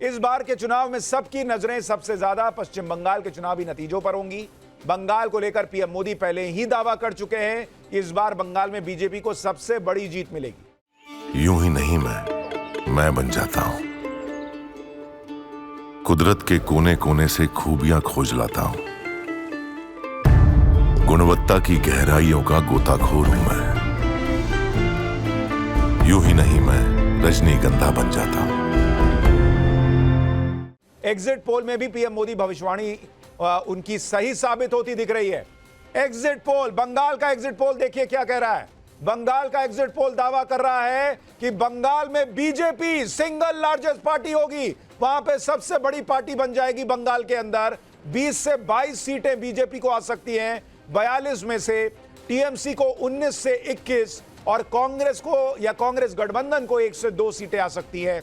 इस बार के चुनाव में सबकी नजरें सबसे ज्यादा पश्चिम बंगाल के चुनावी नतीजों पर होंगी। बंगाल को लेकर पीएम मोदी पहले ही दावा कर चुके हैं कि इस बार बंगाल में बीजेपी को सबसे बड़ी जीत मिलेगी। यूं ही नहीं मैं बन जाता हूं। कुदरत के कोने कोने से खूबियां खोज लाता हूं। गुणवत्ता की गहराइयों का गोताखोर हूं मैं। यूं ही नहीं मैं रजनीगंधा बन जाता हूं। एग्जिट पोल में भी पीएम मोदी भविष्यवाणी उनकी सही साबित होती दिख रही है। एग्जिट पोल, बंगाल का एग्जिट पोल देखिए क्या कह रहा है। बंगाल का एग्जिट पोल दावा कर रहा है कि बंगाल में बीजेपी सिंगल लार्जेस्ट पार्टी होगी, वहां पे सबसे बड़ी पार्टी बन जाएगी। बंगाल के अंदर 20 से 22 सीटें बीजेपी को आ सकती हैं, 42 में से, टीएमसी को 19 से 21 और कांग्रेस को या कांग्रेस गठबंधन को 1 से 2 सीटें आ सकती है।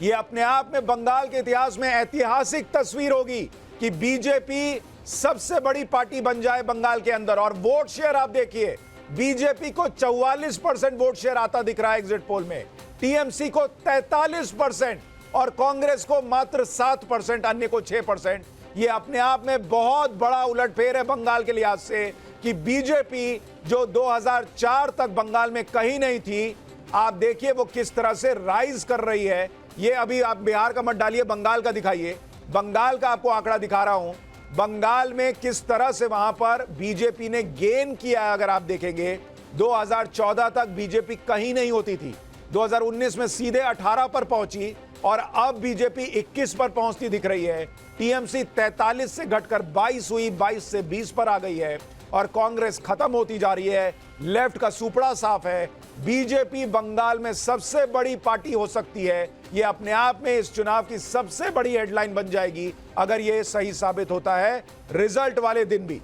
यह अपने आप में बंगाल के इतिहास में ऐतिहासिक तस्वीर होगी कि बीजेपी सबसे बड़ी पार्टी बन जाए बंगाल के अंदर। और वोट शेयर आप देखिए, बीजेपी को 44% वोट शेयर आता दिख रहा है एग्जिट पोल में, टीएमसी को 43% और कांग्रेस को मात्र 7%, अन्य को 6%। यह अपने आप में बहुत बड़ा उलटफेर है बंगाल के लिहाज से कि बीजेपी जो 2004 तक बंगाल में कहीं नहीं थी, आप देखिए वो किस तरह से राइज कर रही है। ये अभी आप बिहार का मत डालिए, बंगाल का दिखाइए। बंगाल का आपको आंकड़ा दिखा रहा हूं, बंगाल में किस तरह से वहां पर बीजेपी ने गेन किया है। अगर आप देखेंगे 2014 तक बीजेपी कहीं नहीं होती थी, 2019 में सीधे 18 पर पहुंची और अब बीजेपी 21 पर पहुंचती दिख रही है। टीएमसी 43 से घटकर 22 हुई, 22 से 20 पर आ गई है और कांग्रेस खत्म होती जा रही है। लेफ्ट का सुपड़ा साफ है, बीजेपी बंगाल में सबसे बड़ी पार्टी हो सकती है। यह अपने आप में इस चुनाव की सबसे बड़ी हेडलाइन बन जाएगी अगर यह सही साबित होता है रिजल्ट वाले दिन भी।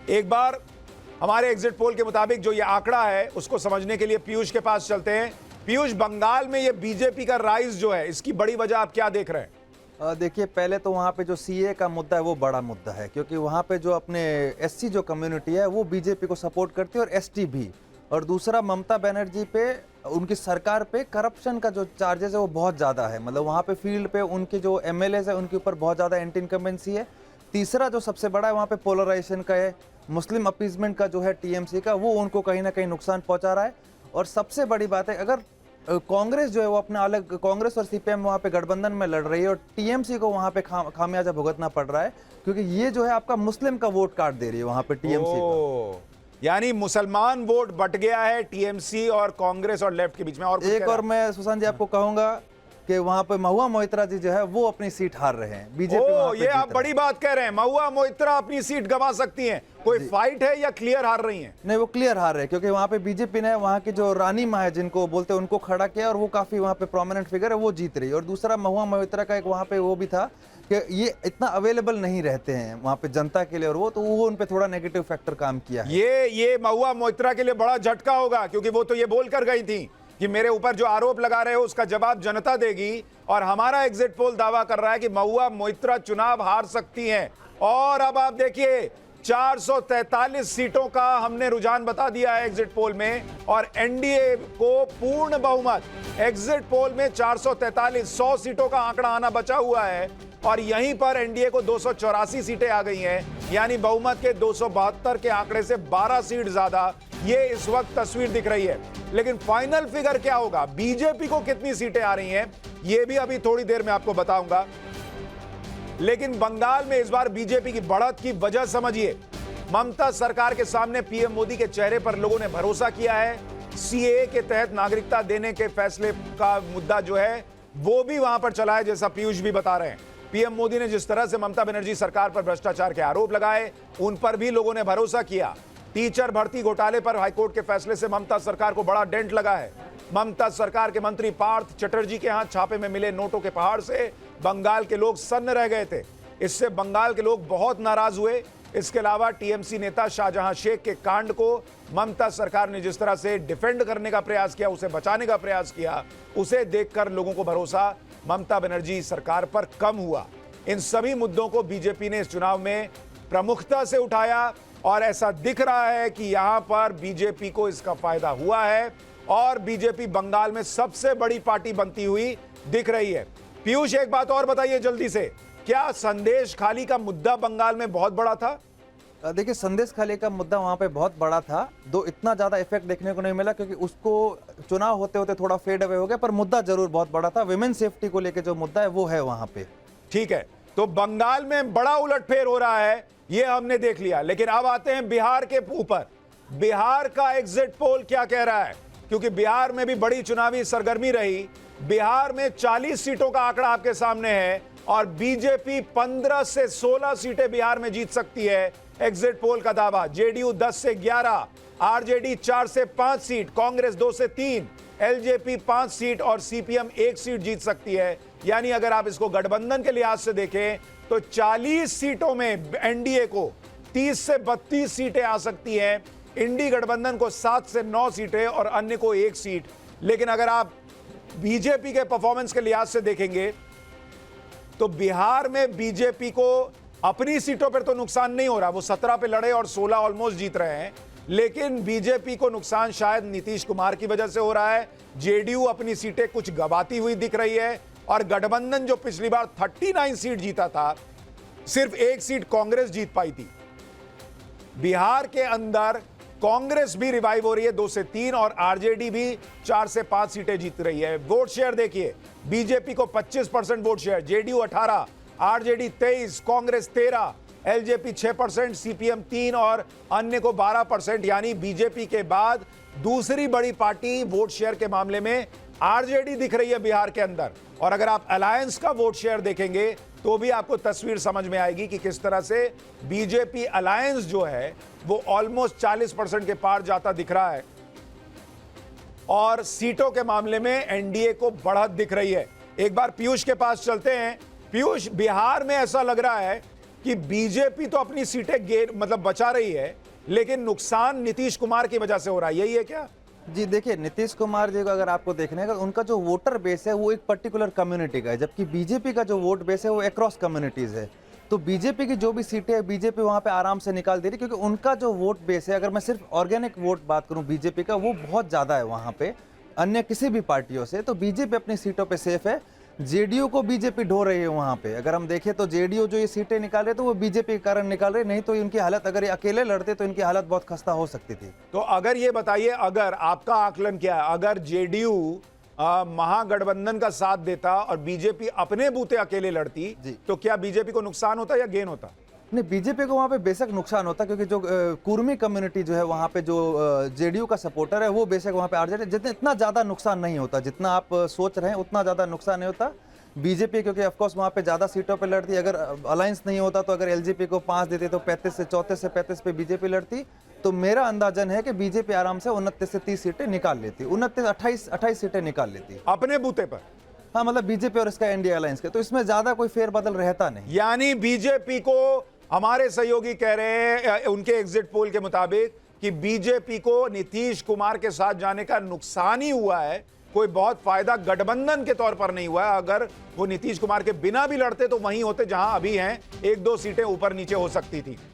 एक बार हमारे एग्जिट पोल के मुताबिक जो यह आंकड़ा है उसको समझने के लिए पीयूष के पास चलते हैं। पीयूष, बंगाल में यह बीजेपी का राइज जो है, इसकी बड़ी वजह आप क्या देख रहे हैं? देखिए, पहले तो वहाँ पे जो सीए का मुद्दा है वो बड़ा मुद्दा है, क्योंकि वहाँ पे जो अपने एससी जो कम्युनिटी है वो बीजेपी को सपोर्ट करती है और एसटी भी। और दूसरा, ममता बनर्जी पे, उनकी सरकार पे करप्शन का जो चार्जेस है वो बहुत ज़्यादा है। मतलब वहाँ पे फील्ड पे उनके जो एमएलएज है उनके ऊपर बहुत ज़्यादा एंटी इनकम्बेंसी है। तीसरा जो सबसे बड़ा है वहाँ पे पोलराइजेशन का है, मुस्लिम अपीजमेंट का जो है टीएमसी का, वो उनको कहीं ना कहीं नुकसान पहुँचा रहा है। और सबसे बड़ी बात है, अगर कांग्रेस जो है वो अपना अलग, कांग्रेस और सीपीएम वहाँ पे गठबंधन में लड़ रही है और टीएमसी को वहाँ पे खामियाजा भुगतना पड़ रहा है, क्योंकि ये जो है आपका मुस्लिम का वोट काट दे रही है वहाँ पे टीएमसी को। यानी मुसलमान वोट बट गया है टीएमसी और कांग्रेस और लेफ्ट के बीच में। और एक और मैं सुशांत जी आपको कहूंगा कि वहां पे महुआ मोइत्रा जी जो है वो अपनी सीट हार रहे हैं। बीजेपी ये आप बड़ी बात कह रहे हैं, महुआ मोइत्रा अपनी सीट गंवा सकती हैं। कोई फाइट है या क्लियर हार रही हैं? नहीं, वो क्लियर हार रहे हैं, क्योंकि वहां पे बीजेपी ने वहां की जो रानी माँ है जिनको बोलते हैं उनको खड़ा किया और वो काफी वहां पे प्रोमिनेंट फिगर है, वो जीत रही है। और दूसरा, महुआ मोइत्रा का एक वहां पे वो भी था कि ये इतना अवेलेबल नहीं रहते हैं वहां पे जनता के लिए, और वो तो वो उन पे थोड़ा नेगेटिव फैक्टर काम किया है। ये महुआ मोइत्रा के लिए बड़ा झटका होगा, क्योंकि वो तो ये बोलकर गई थी कि मेरे ऊपर जो आरोप लगा रहे हो उसका जवाब जनता देगी। और हमारा एग्जिट पोल दावा कर रहा है कि महुआ मोइत्रा चुनाव हार सकती हैं। और अब आप देखिए 443 सीटों का हमने रुझान बता दिया है एग्जिट पोल में, और एनडीए को पूर्ण बहुमत। एग्जिट पोल में 443, 100 सीटों का आंकड़ा आना बचा हुआ है और यहीं पर एनडीए को 284 सीटें आ गई हैं, यानी बहुमत के 272 के आंकड़े से 12 सीट ज्यादा ये इस वक्त तस्वीर दिख रही है। लेकिन फाइनल फिगर क्या होगा, बीजेपी को कितनी सीटें आ रही हैं, ये भी अभी थोड़ी देर में आपको बताऊंगा। लेकिन बंगाल में इस बार बीजेपी की बढ़त की वजह समझिए। ममता सरकार के सामने पीएम मोदी के चेहरे पर लोगों ने भरोसा किया है। सीएए के तहत नागरिकता देने के फैसले का मुद्दा जो है वो भी वहां पर चला है, जैसा पीयूष भी बता रहे हैं। पीएम मोदी ने जिस तरह से ममता बनर्जी सरकार पर भ्रष्टाचार के आरोप लगाए, उन पर भी लोगों ने भरोसा किया। टीचर भर्ती घोटाले पर हाईकोर्ट के फैसले से ममता सरकार को बड़ा डेंट लगा है। ममता सरकार के मंत्री पार्थ चटर्जी के हाथ छापे में मिले नोटों के पहाड़ से बंगाल के लोग सन्न रह गए थे। इससे बंगाल के लोग बहुत नाराज हुए। इसके अलावा टीएमसी नेता शाहजहां शेख के कांड को ममता सरकार ने जिस तरह से डिफेंड करने का प्रयास किया, उसे बचाने का प्रयास किया, उसे देखकर लोगों को भरोसा ममता बनर्जी सरकार पर कम हुआ। इन सभी मुद्दों को बीजेपी ने इस चुनाव में प्रमुखता से उठाया और ऐसा दिख रहा है कि यहां पर बीजेपी को इसका फायदा हुआ है और बीजेपी बंगाल में सबसे बड़ी पार्टी बनती हुई दिख रही है। पीयूष, एक बात और बताइए जल्दी से, क्या संदेश खाली का मुद्दा बंगाल में बहुत बड़ा था? देखिए, संदेश खाली का मुद्दा वहाँ पे बहुत बड़ा था, दो इतना ज़्यादा इफेक्ट देखने को नहीं मिला क्योंकि उसको चुनाव होते होते थोड़ा फेड अवे हो गया, पर मुद्दा जरूर बहुत बड़ा था। विमेन सेफ्टी को लेकर जो मुद्दा है वो है वहाँ पे। ठीक है, तो बंगाल में बड़ा उलटफेर हो रहा है, ये हमने देख लिया। लेकिन अब आते हैं बिहार के ऊपर। बिहार का एग्जिट पोल क्या कह रहा है? क्योंकि बिहार में भी बड़ी चुनावी सरगर्मी रही। बिहार में 40 सीटों का आंकड़ा आपके सामने है और बीजेपी 15 से 16 सीटें बिहार में जीत सकती है। एग्जिट पोल का दावा। जेडीयू 10 से 11, आरजेडी 4 से 5 सीट, कांग्रेस 2 से 3, एलजेपी 5 सीट और सीपीएम 1 सीट जीत सकती है। यानी अगर आप इसको गठबंधन के लिहाज से देखें तो 40 सीटों में एनडीए को 30 से 32 सीटें आ सकती हैं, इंडी गठबंधन को 7 से 9 सीटें और अन्य को 1 सीट। लेकिन अगर आप बीजेपी के परफॉर्मेंस के लिहाज से देखेंगे तो बिहार में बीजेपी को अपनी सीटों पर तो नुकसान नहीं हो रहा, वो 17 पे लड़े और 16 ऑलमोस्ट जीत रहे हैं। लेकिन बीजेपी को नुकसान शायद नीतीश कुमार की वजह से हो रहा है। जेडीयू अपनी सीटें कुछ गंवाती हुई दिख रही है और गठबंधन जो पिछली बार 39 सीट जीता था, सिर्फ 1 सीट कांग्रेस जीत पाई थी। बिहार के अंदर कांग्रेस भी रिवाइव हो रही है 2 से 3 और आरजेडी भी 4 से 5 सीटें जीत रही है। वोट शेयर देखिए, बीजेपी को 25% vote share, JDU 18, RJD 23, Congress 13, LJP 6%, CPM 3 और अन्य को 12%। यानी बीजेपी के बाद दूसरी बड़ी पार्टी वोट शेयर के मामले में आरजेडी दिख रही है बिहार के अंदर। और अगर आप अलायंस का वोट शेयर देखेंगे तो भी आपको तस्वीर समझ में आएगी कि किस तरह से बीजेपी अलायंस जो है वो ऑलमोस्ट 40% के पार जाता दिख रहा है और सीटों के मामले में एनडीए को बढ़त दिख रही है। एक बार पीयूष के पास चलते हैं। पीयूष, बिहार में ऐसा लग रहा है कि बीजेपी तो अपनी सीटें बचा रही है, लेकिन नुकसान नीतीश कुमार की वजह से हो रहा है, यही है क्या? जी देखिए, नीतीश कुमार जी को अगर आपको देखने का, उनका जो वोटर बेस है वो एक पर्टिकुलर कम्युनिटी का है, जबकि बीजेपी का जो वोट बेस है वो अक्रॉस कम्युनिटीज है। तो बीजेपी की जो भी सीटें है बीजेपी वहाँ पे आराम से निकाल दे रही, क्योंकि उनका जो वोट बेस है, अगर मैं सिर्फ ऑर्गेनिक वोट बात करूँ बीजेपी का, वो बहुत ज़्यादा है वहाँ पे अन्य किसी भी पार्टियों से। तो बीजेपी अपनी सीटों पर सेफ है। जेडीयू को बीजेपी ढो रही है वहाँ पे। अगर हम देखें तो जेडीयू जो ये सीटें निकाल रहे तो वो बीजेपी के कारण निकाल रहे, नहीं तो इनकी हालत, अगर ये अकेले लड़ते तो इनकी हालत बहुत खस्ता हो सकती थी। तो अगर ये बताइए, अगर आपका आकलन क्या है, अगर जेडीयू महागठबंधन का साथ देता और बीजेपी अपने बूते अकेले लड़ती तो क्या बीजेपी को नुकसान होता या गेन होता? नहीं, बीजेपी को वहाँ पे बेशक नुकसान होता, क्योंकि जो कुर्मी कम्युनिटी जो है वहाँ पे जो जेडीयू का सपोर्टर है वो बेशक वहाँ पे आरजेडी, जितना इतना ज़्यादा नुकसान नहीं होता जितना आप सोच रहे हैं, उतना ज़्यादा नुकसान नहीं होता बीजेपी, क्योंकि ऑफकोर्स वहाँ पे ज़्यादा सीटों पे लड़ती। अगर अलायंस नहीं होता तो अगर एलजेपी को 5 देते तो 34 से 35 पे बीजेपी लड़ती। तो मेरा अंदाजन है कि बीजेपी आराम से 29 से 30 सीटें निकाल लेती, 28 सीटें निकाल लेती अपने बूते पर। हाँ, मतलब बीजेपी और इसका एनडीए अलायंस के, तो इसमें ज़्यादा कोई फेरबदल रहता नहीं। यानी बीजेपी को हमारे सहयोगी कह रहे हैं उनके एग्जिट पोल के मुताबिक कि बीजेपी को नीतीश कुमार के साथ जाने का नुकसान ही हुआ है, कोई बहुत फायदा गठबंधन के तौर पर नहीं हुआ है। अगर वो नीतीश कुमार के बिना भी लड़ते तो वहीं होते जहां अभी हैं, 1-2 सीटें ऊपर नीचे हो सकती थी।